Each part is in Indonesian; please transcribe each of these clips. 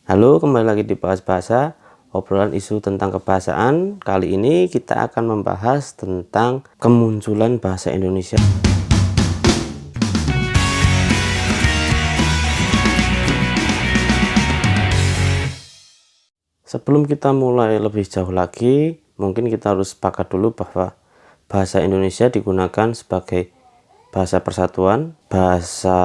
Halo, kembali lagi di Bahas Bahasa, obrolan isu tentang kebahasaan. Kali ini kita akan membahas tentang kemunculan bahasa Indonesia. Sebelum kita mulai lebih jauh lagi, mungkin kita harus sepakat dulu bahwa bahasa Indonesia digunakan sebagai bahasa persatuan, bahasa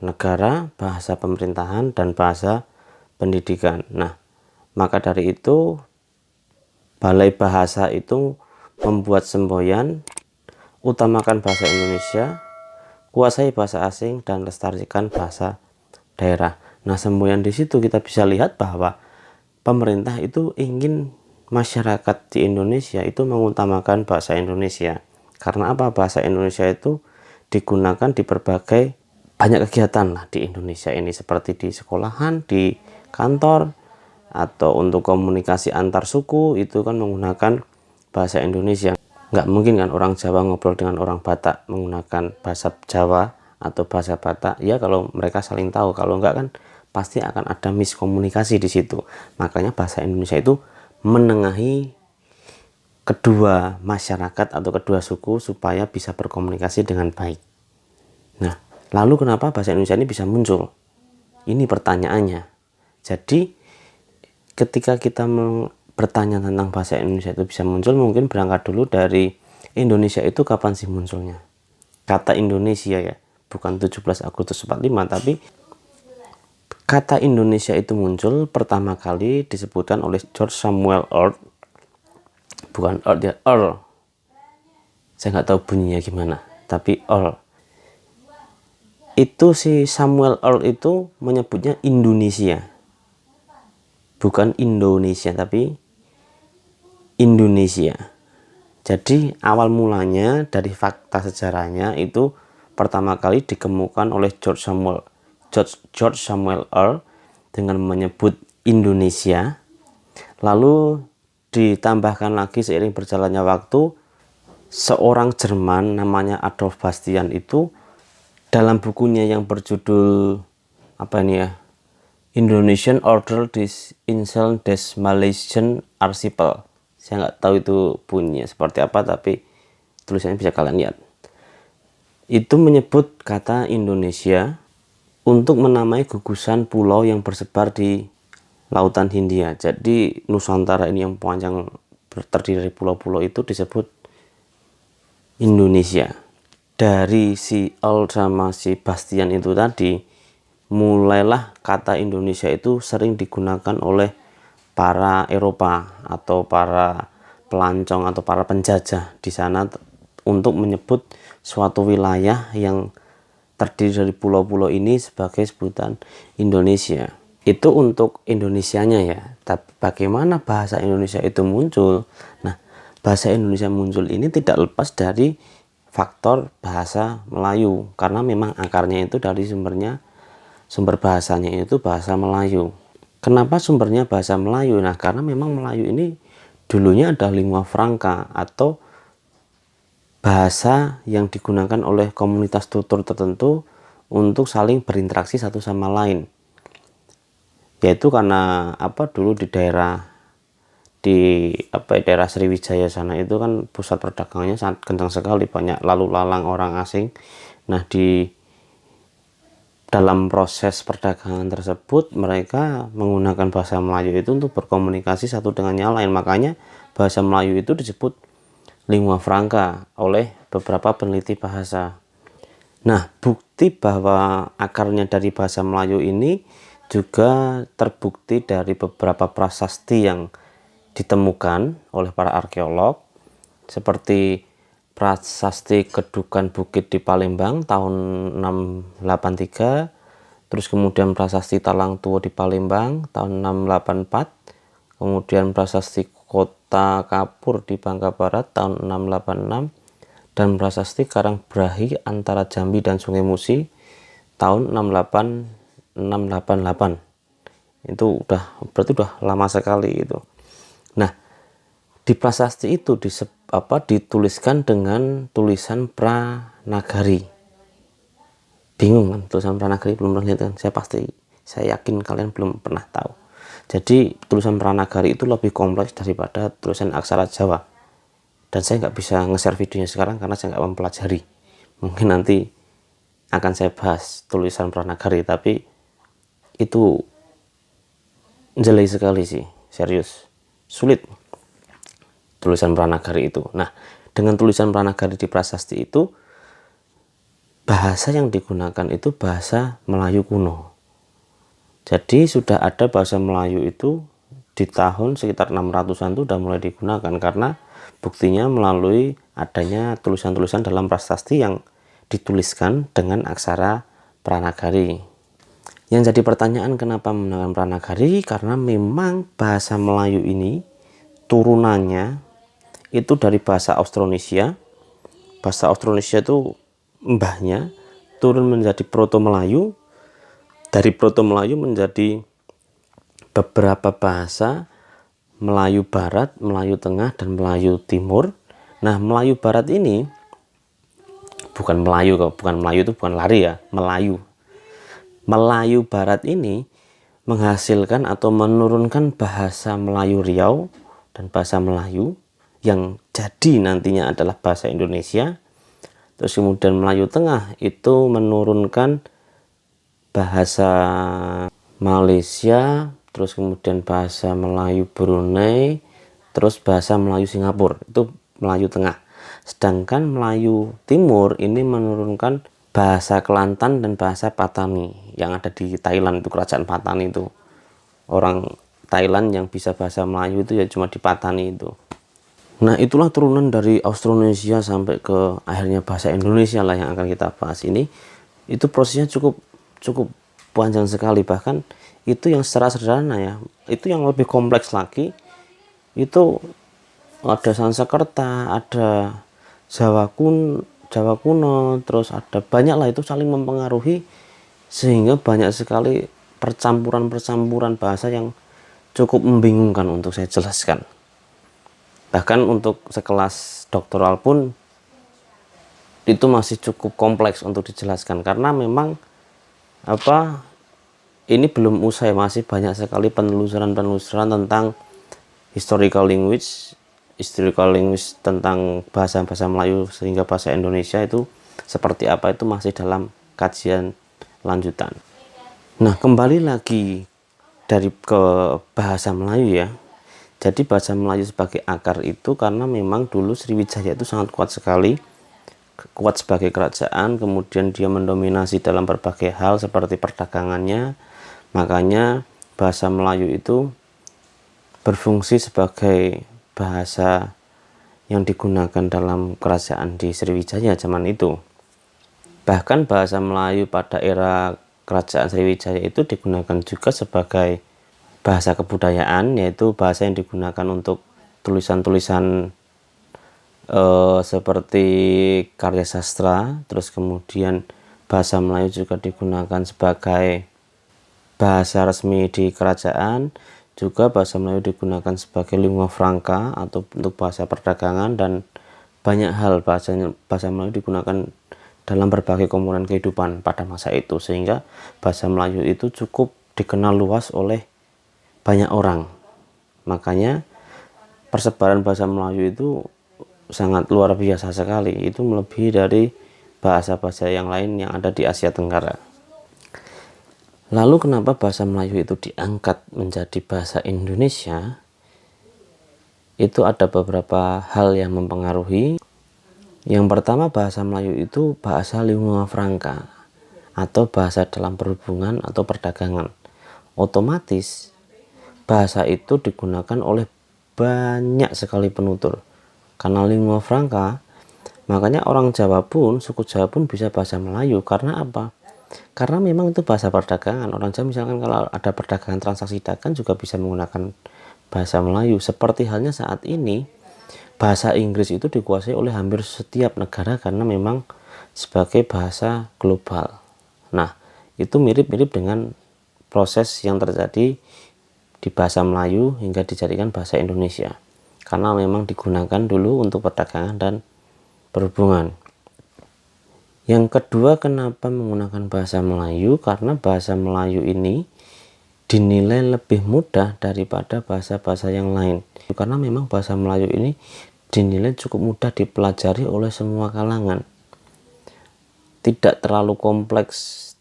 negara, bahasa pemerintahan, dan bahasa pendidikan. Nah, maka dari itu Balai Bahasa itu membuat semboyan, utamakan bahasa Indonesia, kuasai bahasa asing, dan lestarikan bahasa daerah. Nah, semboyan di situ kita bisa lihat bahwa pemerintah itu ingin masyarakat di Indonesia itu mengutamakan bahasa Indonesia. Karena apa? Bahasa Indonesia itu digunakan di berbagai banyak kegiatan lah di Indonesia ini, seperti di sekolahan, di kantor, atau untuk komunikasi antar suku itu kan menggunakan bahasa Indonesia. Nggak mungkin kan orang Jawa ngobrol dengan orang Batak menggunakan bahasa Jawa atau bahasa Batak. Ya kalau mereka saling tahu, kalau enggak kan pasti akan ada miskomunikasi di situ. Makanya bahasa Indonesia itu menengahi kedua masyarakat atau kedua suku supaya bisa berkomunikasi dengan baik. Nah, lalu kenapa bahasa Indonesia ini bisa muncul? Ini pertanyaannya. Jadi ketika kita bertanya tentang bahasa Indonesia itu bisa muncul, mungkin berangkat dulu dari Indonesia itu kapan sih munculnya. Kata Indonesia ya, bukan 17 Agustus 45, tapi kata Indonesia itu muncul pertama kali disebutkan oleh George Samuel Earl. Bukan Earl ya, Earl. Saya nggak tahu bunyinya gimana, tapi Earl. Itu si Samuel Earl itu menyebutnya Indonesia. Bukan Indonesia, tapi Indonesia. Jadi awal mulanya dari fakta sejarahnya itu pertama kali dikemukakan oleh George Samuel Earl dengan menyebut Indonesia. Lalu ditambahkan lagi seiring berjalannya waktu, seorang Jerman namanya Adolf Bastian itu dalam bukunya yang berjudul apa ini ya, Indonesian Order des Inseln des Malaysian Archipel. Saya nggak tahu itu bunyinya seperti apa, tapi tulisannya bisa kalian lihat. Itu menyebut kata Indonesia untuk menamai gugusan pulau yang bersebar di Lautan Hindia. Jadi Nusantara ini yang panjang terdiri dari pulau-pulau itu disebut Indonesia. Dari si Earl sama si Bastian itu tadi, mulailah kata Indonesia itu sering digunakan oleh para Eropa atau para pelancong atau para penjajah di sana untuk menyebut suatu wilayah yang terdiri dari pulau-pulau ini sebagai sebutan Indonesia. Itu untuk Indonesianya ya. Tapi bagaimana bahasa Indonesia itu muncul? Nah, bahasa Indonesia muncul ini tidak lepas dari faktor bahasa Melayu, karena memang akarnya itu dari sumber bahasanya itu bahasa Melayu. Kenapa sumbernya bahasa Melayu? Nah, karena memang Melayu ini dulunya ada lingua franca atau bahasa yang digunakan oleh komunitas tutur tertentu untuk saling berinteraksi satu sama lain. Yaitu karena dulu di daerah Sriwijaya sana itu kan pusat perdagangannya sangat kencang sekali, banyak lalu lalang orang asing. Nah, di dalam proses perdagangan tersebut mereka menggunakan bahasa Melayu itu untuk berkomunikasi satu dengan yang lain. Makanya bahasa Melayu itu disebut lingua franca oleh beberapa peneliti bahasa. Nah, bukti bahwa akarnya dari bahasa Melayu ini juga terbukti dari beberapa prasasti yang ditemukan oleh para arkeolog, seperti prasasti Kedukan Bukit di Palembang tahun 683, terus kemudian prasasti Talang Tuo di Palembang tahun 684, kemudian prasasti Kota Kapur di Bangka Barat tahun 686, dan prasasti Karangbrahi antara Jambi dan Sungai Musi tahun 688. Itu berarti udah lama sekali itu. Nah, di prasasti itu dituliskan dengan tulisan Pranagari. Bingung kan tulisan Pranagari, belum pernah lihat kan? Saya yakin kalian belum pernah tahu. Jadi tulisan Pranagari itu lebih kompleks daripada tulisan aksara Jawa. Dan saya nggak bisa nge-share videonya sekarang karena saya nggak mempelajari. Mungkin nanti akan saya bahas tulisan Pranagari, tapi itu jeli sekali sih, serius. Sulit tulisan Pranagari itu. Nah, dengan tulisan Pranagari di prasasti itu, bahasa yang digunakan itu bahasa Melayu kuno. Jadi sudah ada bahasa Melayu itu di tahun sekitar 600-an itu sudah mulai digunakan, karena buktinya melalui adanya tulisan-tulisan dalam prasasti yang dituliskan dengan aksara Pranagari. Yang jadi pertanyaan, kenapa menggunakan Pranagari? Karena memang bahasa Melayu ini turunannya itu dari bahasa Austronesia. Bahasa Austronesia itu mbahnya turun menjadi Proto Melayu, dari Proto Melayu menjadi beberapa bahasa Melayu Barat, Melayu Tengah, dan Melayu Timur. Nah, Melayu Barat ini bukan Melayu itu bukan lari ya, Melayu. Melayu Barat ini menghasilkan atau menurunkan bahasa Melayu Riau dan bahasa Melayu yang jadi nantinya adalah bahasa Indonesia. Terus kemudian Melayu Tengah itu menurunkan bahasa Malaysia, terus kemudian bahasa Melayu Brunei, terus bahasa Melayu Singapura, itu Melayu Tengah. Sedangkan Melayu Timur ini menurunkan bahasa Kelantan dan bahasa Patani yang ada di Thailand, itu kerajaan Patani itu. Orang Thailand yang bisa bahasa Melayu itu ya cuma di Patani itu. Nah, itulah turunan dari Austronesia sampai ke akhirnya bahasa Indonesia lah yang akan kita bahas ini. Itu prosesnya cukup panjang sekali, bahkan itu yang secara sederhana ya. Itu yang lebih kompleks lagi, itu ada Sanskerta, ada Jawa kuno, terus ada banyak lah, itu saling mempengaruhi sehingga banyak sekali percampuran bahasa yang cukup membingungkan untuk saya jelaskan. Bahkan untuk sekelas doktoral pun itu masih cukup kompleks untuk dijelaskan, karena memang ini belum usai, masih banyak sekali penelusuran tentang historical language tentang bahasa-bahasa Melayu sehingga bahasa Indonesia itu seperti apa, itu masih dalam kajian lanjutan. Nah, kembali lagi ke bahasa Melayu ya. Jadi bahasa Melayu sebagai akar itu karena memang dulu Sriwijaya itu sangat kuat sekali, kuat sebagai kerajaan, kemudian dia mendominasi dalam berbagai hal seperti perdagangannya. Makanya bahasa Melayu itu berfungsi sebagai bahasa yang digunakan dalam kerajaan di Sriwijaya zaman itu. Bahkan bahasa Melayu pada era kerajaan Sriwijaya itu digunakan juga sebagai bahasa kebudayaan, yaitu bahasa yang digunakan untuk tulisan-tulisan seperti karya sastra. Terus kemudian bahasa Melayu juga digunakan sebagai bahasa resmi di kerajaan. Juga bahasa Melayu digunakan sebagai lingua franca atau untuk bahasa perdagangan, dan banyak hal bahasa Melayu digunakan dalam berbagai komponen kehidupan pada masa itu, sehingga bahasa Melayu itu cukup dikenal luas oleh banyak orang. Makanya persebaran bahasa Melayu itu sangat luar biasa sekali, itu melebihi dari bahasa-bahasa yang lain yang ada di Asia Tenggara. Lalu kenapa bahasa Melayu itu diangkat menjadi bahasa Indonesia? Itu ada beberapa hal yang mempengaruhi. Yang pertama, bahasa Melayu itu bahasa lingua franca atau bahasa dalam perhubungan atau perdagangan. Otomatis bahasa itu digunakan oleh banyak sekali penutur. Karena lingua franca, makanya orang Jawa pun, suku Jawa pun bisa bahasa Melayu. Karena apa? Karena memang itu bahasa perdagangan. Orang Jawa misalkan kalau ada perdagangan transaksi dagang juga bisa menggunakan bahasa Melayu. Seperti halnya saat ini bahasa Inggris itu dikuasai oleh hampir setiap negara karena memang sebagai bahasa global. Nah, itu mirip-mirip dengan proses yang terjadi di bahasa Melayu hingga dijadikan bahasa Indonesia, karena memang digunakan dulu untuk perdagangan dan perhubungan. Yang kedua, kenapa menggunakan bahasa Melayu? Karena bahasa Melayu ini dinilai lebih mudah daripada bahasa-bahasa yang lain, karena memang bahasa Melayu ini dinilai cukup mudah dipelajari oleh semua kalangan, tidak terlalu kompleks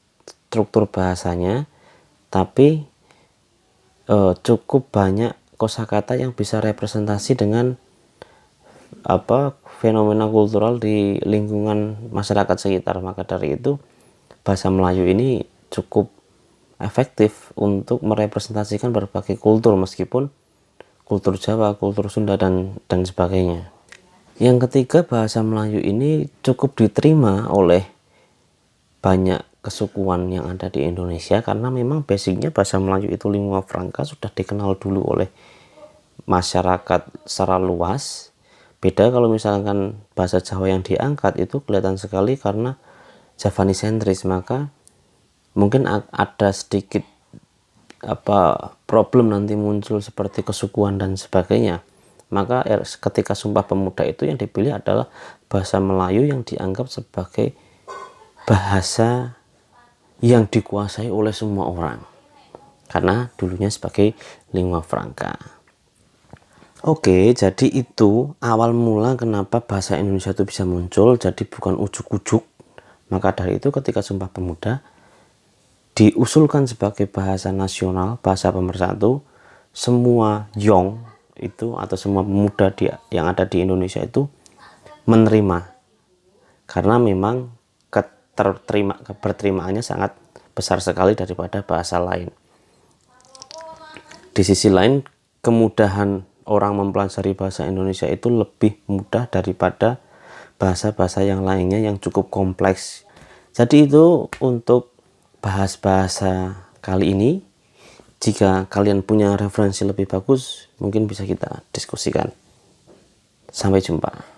struktur bahasanya, tapi cukup banyak kosakata yang bisa representasi dengan fenomena kultural di lingkungan masyarakat sekitar. Maka dari itu bahasa Melayu ini cukup efektif untuk merepresentasikan berbagai kultur, meskipun kultur Jawa, kultur Sunda, dan sebagainya. Yang ketiga, bahasa Melayu ini cukup diterima oleh banyak kesukuan yang ada di Indonesia, karena memang basicnya bahasa Melayu itu lingua franca, sudah dikenal dulu oleh masyarakat secara luas. Beda kalau misalkan bahasa Jawa yang diangkat, itu kelihatan sekali karena Javanisentris, maka mungkin ada sedikit problem nanti muncul seperti kesukuan dan sebagainya. Maka ketika Sumpah Pemuda itu yang dipilih adalah bahasa Melayu yang dianggap sebagai bahasa yang dikuasai oleh semua orang, karena dulunya sebagai lingua franca. Oke, jadi itu awal mula kenapa bahasa Indonesia itu bisa muncul, jadi bukan ujuk-ujuk. Maka dari itu ketika Sumpah Pemuda diusulkan sebagai bahasa nasional, bahasa pemersatu, semua Yong itu atau semua pemuda yang ada di Indonesia itu menerima, karena memang keberterimaannya sangat besar sekali daripada bahasa lain. Di sisi lain, kemudahan orang mempelajari bahasa Indonesia itu lebih mudah daripada bahasa-bahasa yang lainnya yang cukup kompleks. Jadi itu untuk bahas bahasa kali ini. Jika kalian punya referensi lebih bagus, mungkin bisa kita diskusikan. Sampai jumpa.